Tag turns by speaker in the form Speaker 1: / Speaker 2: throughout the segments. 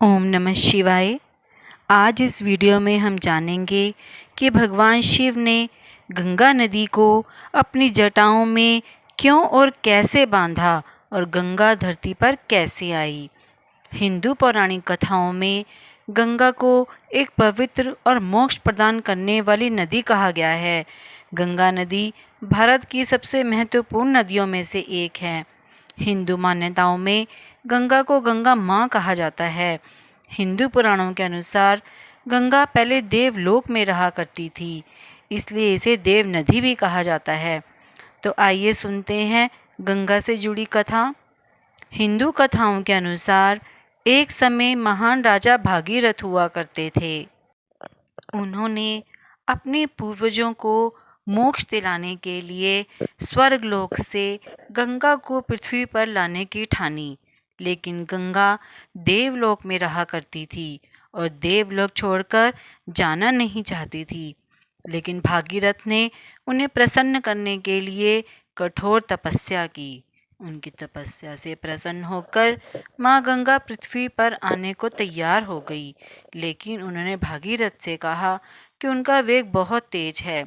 Speaker 1: ओम नमः शिवाय। आज इस वीडियो में हम जानेंगे कि भगवान शिव ने गंगा नदी को अपनी जटाओं में क्यों और कैसे बांधा और गंगा धरती पर कैसे आई। हिंदू पौराणिक कथाओं में गंगा को एक पवित्र और मोक्ष प्रदान करने वाली नदी कहा गया है। गंगा नदी भारत की सबसे महत्वपूर्ण नदियों में से एक है। हिंदू मान्यताओं में गंगा को गंगा माँ कहा जाता है। हिंदू पुराणों के अनुसार गंगा पहले देवलोक में रहा करती थी, इसलिए इसे देव नदी भी कहा जाता है। तो आइए सुनते हैं गंगा से जुड़ी कथा। हिंदू कथाओं के अनुसार एक समय महान राजा भागीरथ हुआ करते थे। उन्होंने अपने पूर्वजों को मोक्ष दिलाने के लिए स्वर्गलोक से गंगा को पृथ्वी पर लाने की ठानी, लेकिन गंगा देवलोक में रहा करती थी और देवलोक छोड़कर जाना नहीं चाहती थी। लेकिन भागीरथ ने उन्हें प्रसन्न करने के लिए कठोर तपस्या की। उनकी तपस्या से प्रसन्न होकर माँ गंगा पृथ्वी पर आने को तैयार हो गई, लेकिन उन्होंने भागीरथ से कहा कि उनका वेग बहुत तेज है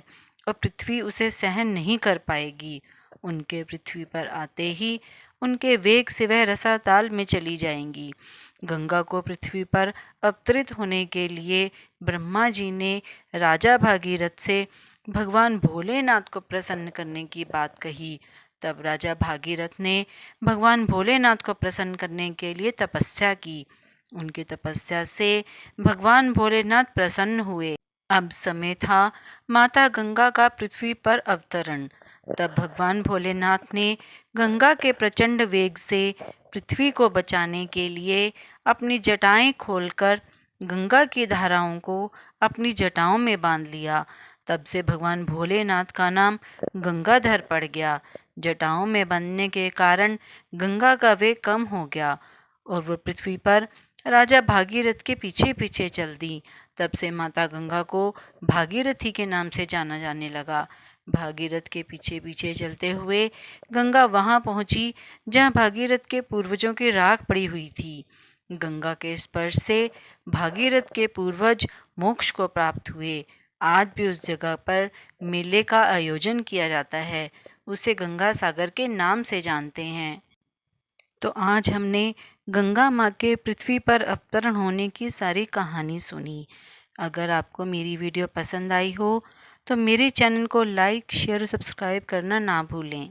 Speaker 1: और पृथ्वी उसे सहन नहीं कर पाएगी। उनके पृथ्वी पर आते ही उनके वेग से वह रसाताल में चली जाएंगी। गंगा को पृथ्वी पर अवतरित होने के लिए ब्रह्मा जी ने राजा भागीरथ से भगवान भोलेनाथ को प्रसन्न करने की बात कही। तब राजा भागीरथ ने भगवान भोलेनाथ को प्रसन्न करने के लिए तपस्या की। उनकी तपस्या से भगवान भोलेनाथ प्रसन्न हुए। अब समय था माता गंगा का पृथ्वी पर अवतरण। तब भगवान भोलेनाथ ने गंगा के प्रचंड वेग से पृथ्वी को बचाने के लिए अपनी जटाएं खोलकर गंगा की धाराओं को अपनी जटाओं में बांध लिया। तब से भगवान भोलेनाथ का नाम गंगाधर पड़ गया। जटाओं में बंधने के कारण गंगा का वेग कम हो गया और वो पृथ्वी पर राजा भागीरथ के पीछे पीछे चल दी। तब से माता गंगा को भागीरथी के नाम से जाना जाने लगा। भागीरथ के पीछे पीछे चलते हुए गंगा वहां पहुंची जहां भागीरथ के पूर्वजों की राख पड़ी हुई थी। गंगा के स्पर्श से भागीरथ के पूर्वज मोक्ष को प्राप्त हुए। आज भी उस जगह पर मेले का आयोजन किया जाता है। उसे गंगा सागर के नाम से जानते हैं। तो आज हमने गंगा माँ के पृथ्वी पर अवतरण होने की सारी कहानी सुनी। अगर आपको मेरी वीडियो पसंद आई हो तो मेरे चैनल को लाइक, शेयर और सब्सक्राइब करना ना भूलें।